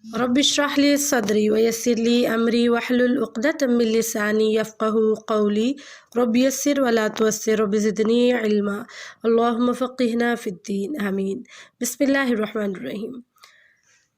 رب اشرح لي صدري ويسر لي أمري واحلل عقدة من لساني يفقهوا قولي رب يسر ولا تعسر رب زدني علما اللهم فقهنا في الدين آمین۔ بسم اللہ الرحمن الرحیم۔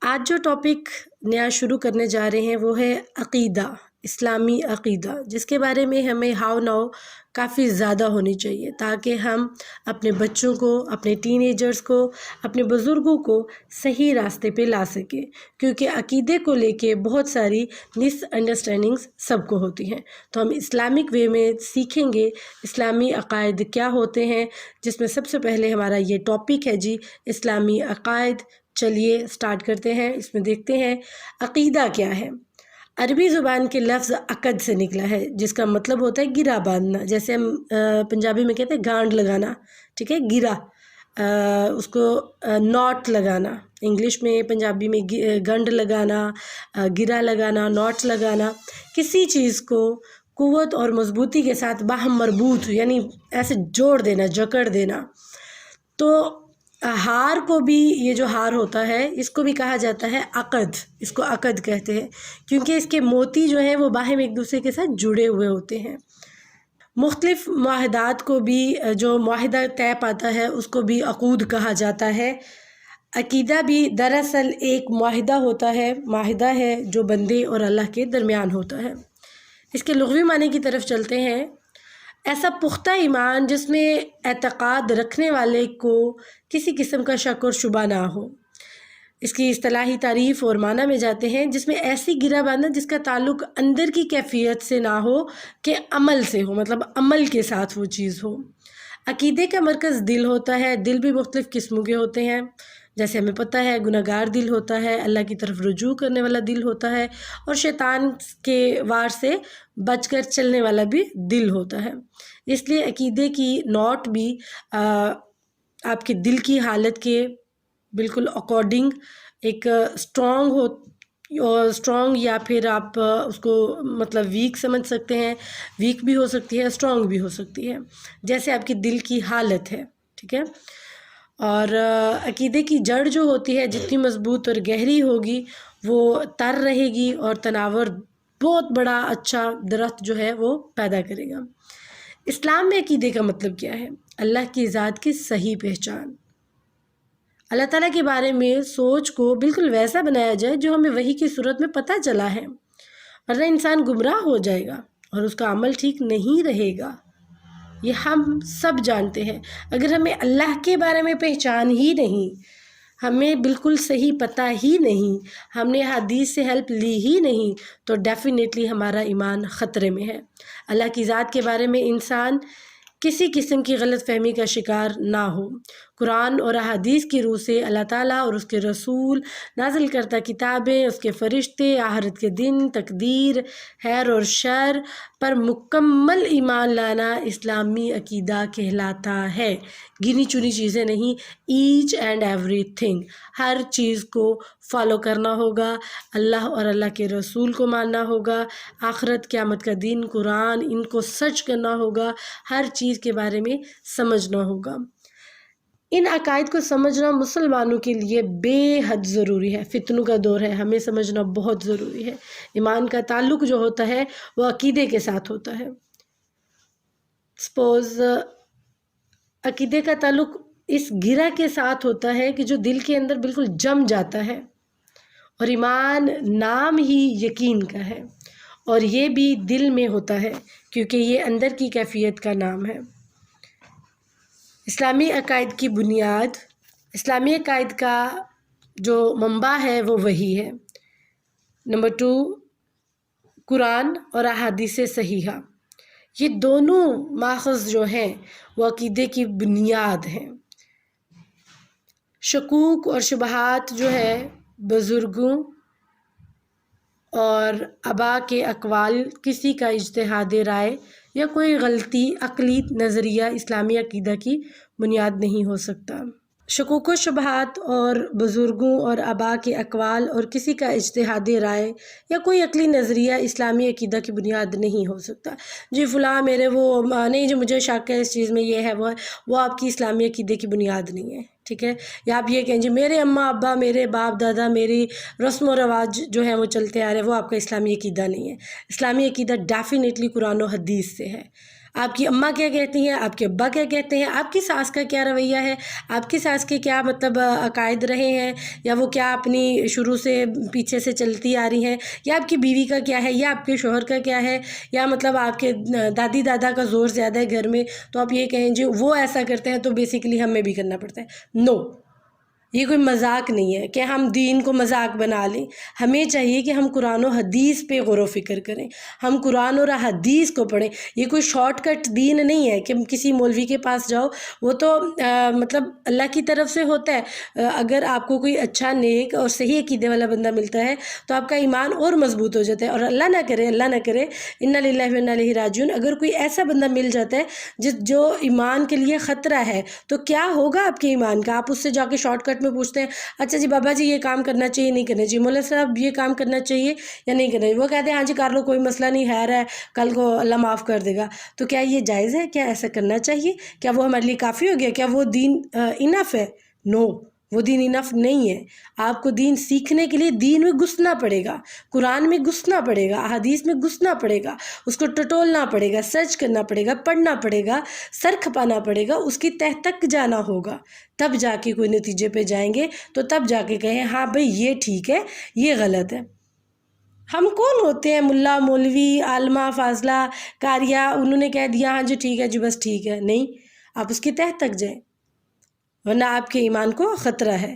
آج جو ٹاپک نیا شروع کرنے جا رہے ہیں وہ ہے عقیدہ، اسلامی عقیدہ، جس کے بارے میں ہمیں ہاؤ ناؤ کافی زیادہ ہونی چاہیے تاکہ ہم اپنے بچوں کو، اپنے ٹین ایجرز کو، اپنے بزرگوں کو صحیح راستے پہ لا سکیں، کیونکہ عقیدے کو لے کے بہت ساری مس انڈرسٹینڈنگز سب کو ہوتی ہیں۔ تو ہم اسلامک وے میں سیکھیں گے اسلامی عقائد کیا ہوتے ہیں، جس میں سب سے پہلے ہمارا یہ ٹاپک ہے جی اسلامی عقائد۔ چلیے سٹارٹ کرتے ہیں۔ اس میں دیکھتے ہیں عقیدہ کیا ہے۔ عربی زبان کے لفظ عقد سے نکلا ہے، جس کا مطلب ہوتا ہے گرہ باندھنا، جیسے ہم پنجابی میں کہتے ہیں گانڈ لگانا، ٹھیک ہے، گرہ، اس کو ناٹ لگانا، انگلش میں پنجابی میں گنڈ لگانا، گرہ لگانا، ناٹ لگانا، کسی چیز کو قوت اور مضبوطی کے ساتھ باہم مربوط، یعنی ایسے جوڑ دینا، جکڑ دینا۔ تو ہار کو بھی، یہ جو ہار ہوتا ہے اس کو بھی کہا جاتا ہے عقد، اس کو عقد کہتے ہیں، کیونکہ اس کے موتی جو ہیں وہ باہم ایک دوسرے کے ساتھ جڑے ہوئے ہوتے ہیں۔ مختلف معاہدات کو بھی، جو معاہدہ طے پاتا ہے اس کو بھی عقود کہا جاتا ہے۔ عقیدہ بھی دراصل ایک معاہدہ ہوتا ہے، معاہدہ ہے جو بندے اور اللہ کے درمیان ہوتا ہے۔ اس کے لغوی معنی کی طرف چلتے ہیں۔ ایسا پختہ ایمان جس میں اعتقاد رکھنے والے کو کسی قسم کا شک اور شبہ نہ ہو۔ اس کی اصطلاحی تعریف اور معنی میں جاتے ہیں، جس میں ایسی گرہ باندھنا جس کا تعلق اندر کی کیفیت سے نہ ہو کہ عمل سے ہو، مطلب عمل کے ساتھ وہ چیز ہو۔ عقیدے کا مرکز دل ہوتا ہے۔ دل بھی مختلف قسموں کے ہوتے ہیں، جیسے ہمیں پتہ ہے گناہ گار دل ہوتا ہے، اللہ کی طرف رجوع کرنے والا دل ہوتا ہے، اور شیطان کے وار سے بچ کر چلنے والا بھی دل ہوتا ہے۔ اس لیے عقیدے کی نوٹ بھی آپ کے دل کی حالت کے بالکل اکارڈنگ ایک اسٹرانگ یا پھر آپ اس کو مطلب ویک سمجھ سکتے ہیں، ویک بھی ہو سکتی ہے، اسٹرانگ بھی ہو سکتی ہے، جیسے آپ کی دل کی حالت ہے، ٹھیک ہے۔ اور عقیدے کی جڑ جو ہوتی ہے جتنی مضبوط اور گہری ہوگی وہ تر رہے گی اور تناور بہت بڑا اچھا درخت جو ہے وہ پیدا کرے گا۔ اسلام میں عقیدے کا مطلب کیا ہے؟ اللہ کی ذات کی صحیح پہچان، اللہ تعالیٰ کے بارے میں سوچ کو بالکل ویسا بنایا جائے جو ہمیں وحی کی صورت میں پتہ چلا ہے، ورنہ انسان گمراہ ہو جائے گا اور اس کا عمل ٹھیک نہیں رہے گا۔ یہ ہم سب جانتے ہیں۔ اگر ہمیں اللہ کے بارے میں پہچان ہی نہیں، ہمیں بالکل صحیح پتہ ہی نہیں، ہم نے حدیث سے ہیلپ لی ہی نہیں، تو ڈیفینیٹلی ہمارا ایمان خطرے میں ہے۔ اللہ کی ذات کے بارے میں انسان کسی قسم کی غلط فہمی کا شکار نہ ہو۔ قرآن اور احادیث کی روح سے اللہ تعالیٰ اور اس کے رسول، نازل کردہ کتابیں، اس کے فرشتے، آخرت کے دن، تقدیر، خیر اور شر پر مکمل ایمان لانا اسلامی عقیدہ کہلاتا ہے۔ گنی چنی چیزیں نہیں، ایچ اینڈ ایوری تھنگ، ہر چیز کو فالو کرنا ہوگا، اللہ اور اللہ کے رسول کو ماننا ہوگا، آخرت، قیامت کا دن، قرآن، ان کو سچ کرنا ہوگا، ہر چیز کے بارے میں سمجھنا ہوگا۔ ان عقائد کو سمجھنا مسلمانوں کے لیے بے حد ضروری ہے۔ فتنوں کا دور ہے، ہمیں سمجھنا بہت ضروری ہے۔ ایمان کا تعلق جو ہوتا ہے وہ عقیدے کے ساتھ ہوتا ہے۔ سپوز عقیدے کا تعلق اس گرہ کے ساتھ ہوتا ہے کہ جو دل کے اندر بالکل جم جاتا ہے، اور ایمان نام ہی یقین کا ہے، اور یہ بھی دل میں ہوتا ہے کیونکہ یہ اندر کی کیفیت کا نام ہے۔ اسلامی عقائد کی بنیاد، اسلامی عقائد کا جو منبع ہے وہ وحی ہے۔ نمبر 2، قرآن اور احادیث صحیحہ، یہ دونوں ماخذ جو ہیں وہ عقیدے کی بنیاد ہیں۔ شکوک اور شبہات جو ہے بزرگوں اور آباء کے اقوال، کسی کا اجتہادی رائے یا کوئی غلطی عقلی نظریہ اسلامی عقیدہ کی بنیاد نہیں ہو سکتا۔ شکوک و شبہات اور بزرگوں اور آباء کے اقوال اور کسی کا اجتہادی رائے یا کوئی عقلی نظریہ اسلامی عقیدہ کی بنیاد نہیں ہو سکتا۔ جی فلاں میرے وہ نہیں، جو مجھے شک ہے اس چیز میں، یہ ہے وہ ہے، وہ آپ کی اسلامی عقیدے کی بنیاد نہیں ہے۔ ٹھیک ہے. یا آپ یہ کہیں جی میرے اماں ابا میرے باپ دادا میری رسم و رواج جو ہیں وہ چلتے آ رہے ہیں، وہ آپ کا اسلامی عقیدہ نہیں ہے. اسلامی عقیدہ ڈیفینیٹلی قرآن و حدیث سے ہے. آپ کی اماں کیا کہتی ہیں، آپ کے ابا کیا کہتے ہیں، آپ کی ساس کا کیا رویہ ہے، آپ کی ساس کے کیا مطلب عقائد رہے ہیں، یا وہ کیا اپنی شروع سے پیچھے سے چلتی آ رہی ہیں، یا آپ کی بیوی کا کیا ہے، یا آپ کے شوہر کا کیا ہے، یا مطلب آپ کے دادی دادا کا زور زیادہ ہے گھر میں، تو آپ یہ کہیں جی وہ ایسا کرتے ہیں تو بیسیکلی ہمیں بھی کرنا پڑتا ہے. نو، یہ کوئی مذاق نہیں ہے کہ ہم دین کو مذاق بنا لیں. ہمیں چاہیے کہ ہم قرآن و حدیث پہ غور و فکر کریں، ہم قرآن اور حدیث کو پڑھیں. یہ کوئی شارٹ کٹ دین نہیں ہے کہ کسی مولوی کے پاس جاؤ، وہ تو مطلب اللہ کی طرف سے ہوتا ہے. اگر آپ کو کوئی اچھا نیک اور صحیح عقیدے والا بندہ ملتا ہے تو آپ کا ایمان اور مضبوط ہو جاتا ہے. اور اللہ نہ کرے انا للہ و انا الیہ راجعون، اگر کوئی ایسا بندہ مل جاتا ہے جو ایمان کے لیے خطرہ ہے، تو کیا ہوگا آپ کے ایمان کا؟ آپ اس سے جا کے شارٹ کٹ میں پوچھتے ہیں اچھا جی بابا جی یہ کام کرنا چاہیے نہیں کرنا چاہیے، مولا صاحب یہ کام کرنا چاہیے یا نہیں کرنا چاہیے، وہ کہتے ہیں ہاں جی کر لو کوئی مسئلہ نہیں، خیر ہے کل کو اللہ معاف کر دے گا. تو کیا یہ جائز ہے؟ کیا ایسا کرنا چاہیے؟ کیا وہ ہمارے لیے کافی ہو گیا؟ کیا وہ دین انف ہے؟ نو، وہ دین انف نہیں ہے. آپ کو دین سیکھنے کے لیے دین میں گھسنا پڑے گا، قرآن میں گھسنا پڑے گا، احادیث میں گھسنا پڑے گا، اس کو ٹٹولنا پڑے گا، سرچ کرنا پڑے گا، پڑھنا پڑے گا، سر کھپانا پڑے گا، اس کی تہ تک جانا ہوگا، تب جا کے کوئی نتیجے پہ جائیں گے. تو تب جا کے کہیں ہاں بھئی یہ ٹھیک ہے یہ غلط ہے. ہم کون ہوتے ہیں ملا مولوی عالمہ فاضلہ قاریہ، انہوں نے کہہ دیا ہاں جی ٹھیک ہے جی بس ٹھیک ہے؟ نہیں، آپ اس کی تہ تک جائیں ورنہ آپ کے ایمان کو خطرہ ہے.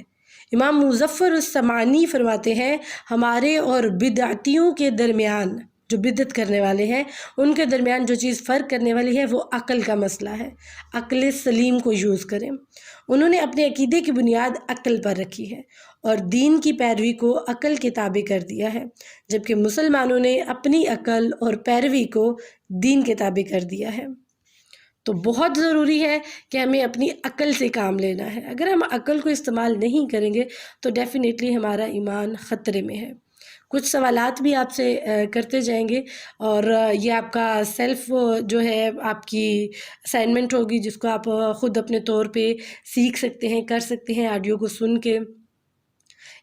امام مظفر السمعانی فرماتے ہیں ہمارے اور بدعتیوں کے درمیان، جو بدعت کرنے والے ہیں ان کے درمیان جو چیز فرق کرنے والی ہے وہ عقل کا مسئلہ ہے. عقل سلیم کو یوز کریں. انہوں نے اپنے عقیدے کی بنیاد عقل پر رکھی ہے اور دین کی پیروی کو عقل کے تابع کر دیا ہے، جبکہ مسلمانوں نے اپنی عقل اور پیروی کو دین کے تابع کر دیا ہے. تو بہت ضروری ہے کہ ہمیں اپنی عقل سے کام لینا ہے. اگر ہم عقل کو استعمال نہیں کریں گے تو ڈیفینیٹلی ہمارا ایمان خطرے میں ہے. کچھ سوالات بھی آپ سے کرتے جائیں گے، اور یہ آپ کا سیلف جو ہے آپ کی اسائنمنٹ ہوگی، جس کو آپ خود اپنے طور پہ سیکھ سکتے ہیں، کر سکتے ہیں آڈیو کو سن کے.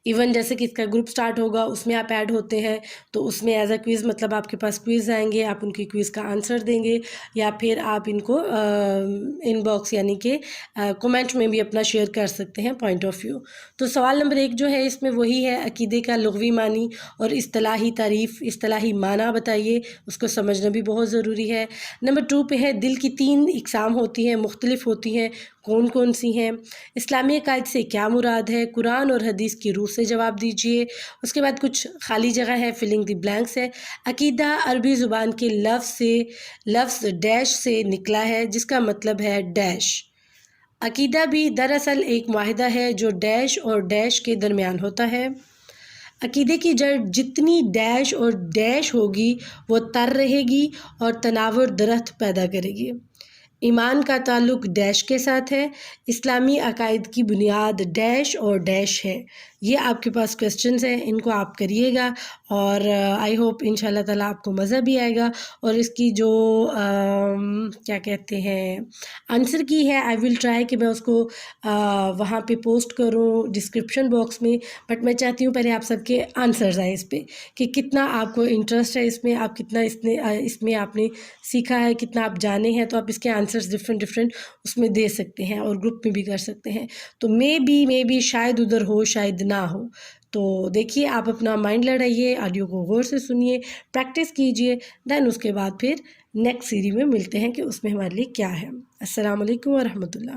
ایون جیسے کہ اس کا گروپ سٹارٹ ہوگا، اس میں آپ ایڈ ہوتے ہیں تو اس میں ایز اے کوئز، مطلب آپ کے پاس کوئز آئیں گے، آپ ان کی کوئز کا آنسر دیں گے، یا پھر آپ ان کو ان باکس یعنی کہ کومنٹ میں بھی اپنا شیئر کر سکتے ہیں پوائنٹ آف ویو. تو سوال نمبر 1 جو ہے اس میں وہی ہے عقیدے کا لغوی معنی اور اصطلاحی تعریف، اصطلاحی معنی بتائیے، اس کو سمجھنا بھی بہت ضروری ہے. نمبر 2 پہ ہے دل کی 3 اقسام ہوتی ہیں، مختلف ہوتی ہیں، کون کون سی ہیں؟ اسلامی عقائد سے کیا مراد ہے؟ قرآن اور حدیث کی روح سے جواب دیجیے. اس کے بعد کچھ خالی جگہ ہے، فلنگ دی بلینکس ہے. عقیدہ عربی زبان کے لفظ ڈیش سے نکلا ہے جس کا مطلب ہے ڈیش. عقیدہ بھی دراصل ایک معاہدہ ہے جو ڈیش اور ڈیش کے درمیان ہوتا ہے. عقیدے کی جڑ جتنی ڈیش اور ڈیش ہوگی وہ تر رہے گی اور تناور درخت پیدا کرے گی. ایمان کا تعلق ڈیش کے ساتھ ہے. اسلامی عقائد کی بنیاد ڈیش اور ڈیش ہے. یہ آپ کے پاس کویسچنز ہیں، ان کو آپ کریے گا، اور آئی ہوپ ان شاء اللہ تعالیٰ آپ کو مزہ بھی آئے گا. اور اس کی جو کیا کہتے ہیں آنسر کی ہے، آئی ول ٹرائی کہ میں اس کو وہاں پہ پوسٹ کروں ڈسکرپشن باکس میں. بٹ میں چاہتی ہوں پہلے آپ سب کے آنسرز آئیں اس پہ کہ کتنا آپ کو انٹرسٹ ہے اس میں، آپ کتنا اس میں آپ نے سیکھا ہے، کتنا آپ جانے ہیں. تو آپ اس کے آنسرز ڈفرینٹ اس میں دے سکتے ہیں اور گروپ میں بھی کر سکتے ہیں. تو مے بی شاید ادھر ہو شاید نہ ہو. تو دیکھیے آپ اپنا مائنڈ لڑائیے، آڈیو کو غور سے سنیے، پریکٹس کیجئے، دین اس کے بعد پھر نیکسٹ سیریز میں ملتے ہیں کہ اس میں ہمارے لیے کیا ہے. السلام علیکم ورحمۃ اللہ.